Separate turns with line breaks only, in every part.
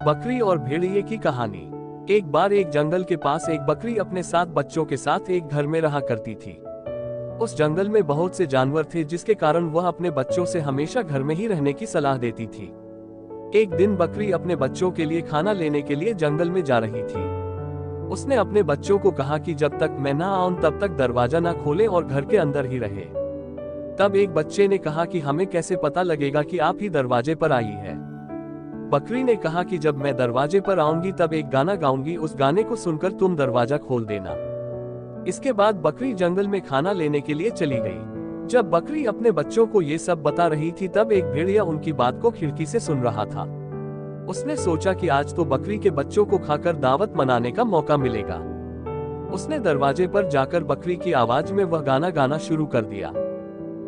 बकरी और भेड़िए की कहानी। एक बार एक जंगल के पास एक बकरी अपने 7 बच्चों के साथ एक घर में रहा करती थी। उस जंगल में बहुत से जानवर थे, जिसके कारण वह अपने बच्चों से हमेशा घर में ही रहने की सलाह देती थी। एक दिन बकरी अपने बच्चों के लिए खाना लेने के लिए जंगल में जा रही थी। उसने अपने बच्चों को कहा कि जब तक मैं ना आऊं तब तक दरवाजा ना खोले और घर के अंदर ही रहे। तब एक बच्चे ने कहा कि हमें कैसे पता लगेगा कि आप ही दरवाजे पर आई है। बकरी ने कहा कि जब मैं दरवाजे पर आऊंगी तब एक गाना गाऊंगी, उस गाने को सुनकर तुम दरवाजा खोल देना। इसके बाद बकरी जंगल में खाना लेने के लिए चली गई। जब बकरी अपने बच्चों को ये सब बता रही थी तब एक भेड़िया उनकी बात को खिड़की से सुन रहा था। उसने सोचा कि आज तो बकरी के बच्चों को खाकर दावत मनाने का मौका मिलेगा। उसने दरवाजे पर जाकर बकरी की आवाज में वह गाना गाना शुरू कर दिया।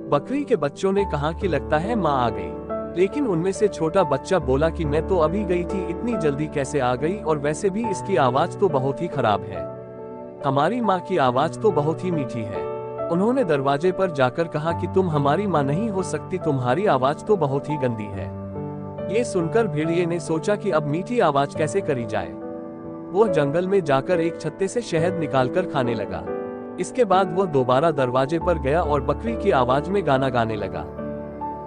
बकरी के बच्चों ने कहा कि लगता है माँ आ गई, लेकिन उनमें से छोटा बच्चा बोला कि मैं तो अभी गई थी, इतनी जल्दी कैसे आ गई, और वैसे भी इसकी आवाज तो बहुत ही खराब है। हमारी माँ की आवाज तो बहुत ही मीठी है। उन्होंने दरवाजे पर जाकर कहा कि तुम हमारी माँ नहीं हो सकती, तुम्हारी आवाज तो बहुत ही गंदी है। ये सुनकर भेड़िए ने सोचा कि अब मीठी आवाज कैसे करी जाए। वह जंगल में जाकर एक छत्ते से शहद निकालकर खाने लगा। इसके बाद वह दोबारा दरवाजे पर गया और बकरी की आवाज में गाना गाने लगा।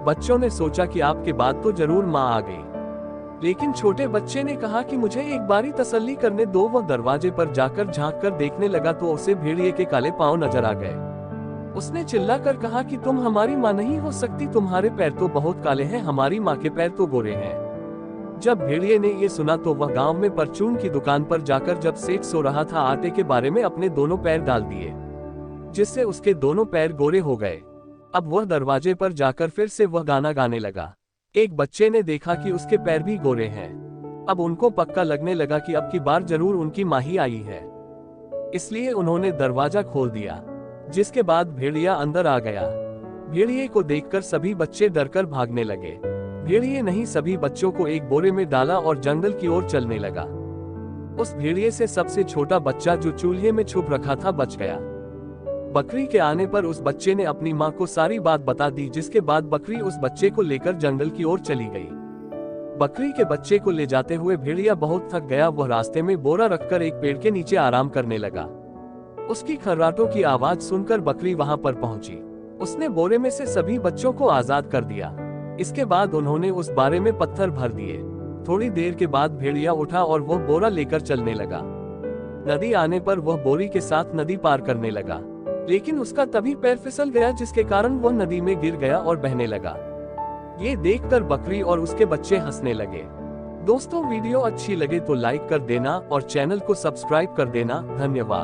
बच्चों ने सोचा कि आपके बाद तो जरूर माँ आ गई, लेकिन छोटे बच्चे ने कहा कि मुझे एक बारी तसल्ली करने दो। वह दरवाजे पर जाकर झांक कर देखने लगा तो उसे भेड़िए के काले पांव नजर आ गए। उसने चिल्लाकर कहा कि तुम हमारी माँ नहीं हो सकती, तुम्हारे पैर तो बहुत काले हैं, हमारी माँ के पैर तो गोरे हैं। जब भेड़िए ने ये सुना तो वह गांव में परचून की दुकान पर जाकर जब सेठ सो रहा था आटे के बारे में अपने दोनों पैर डाल दिए, जिससे उसके दोनों पैर गोरे हो गए। अब वह दरवाजे पर जाकर फिर से वह गाना गाने लगा। एक बच्चे ने देखा कि उसके पैर भी गोरे हैं। अब उनको पक्का लगने लगा कि अब की बार जरूर उनकी माँ ही आई है, इसलिए उन्होंने दरवाजा खोल दिया, जिसके बाद भेड़िया अंदर आ गया। भेड़िए को देखकर सभी बच्चे डरकर भागने लगे। भेड़िए नहीं, सभी बच्चों को एक बोरे में डाला और जंगल की ओर चलने लगा। उस भेड़िए से सबसे छोटा बच्चा जो चूल्हे में छुप रखा था बच गया। बकरी के आने पर उस बच्चे ने अपनी माँ को सारी बात बता दी, जिसके बाद बकरी उस बच्चे को लेकर जंगल की ओर चली गई। बकरी के बच्चे को ले जाते हुए भेड़िया बहुत थक गया। वह रास्ते में बोरा रखकर एक पेड़ के नीचे आराम करने लगा। उसकी खर्राटों की आवाज सुनकर बकरी वहां पर पहुंची। उसने बोरे में से सभी बच्चों को आजाद कर दिया। इसके बाद उन्होंने उस बारे में पत्थर भर दिए। थोड़ी देर के बाद भेड़िया उठा और वह बोरा लेकर चलने लगा। नदी आने पर वह बोरी के साथ नदी पार करने लगा, लेकिन उसका तभी पैर फिसल गया, जिसके कारण वह नदी में गिर गया और बहने लगा। ये देखकर बकरी और उसके बच्चे हंसने लगे। दोस्तों, वीडियो अच्छी लगे तो लाइक कर देना और चैनल को सब्सक्राइब कर देना। धन्यवाद।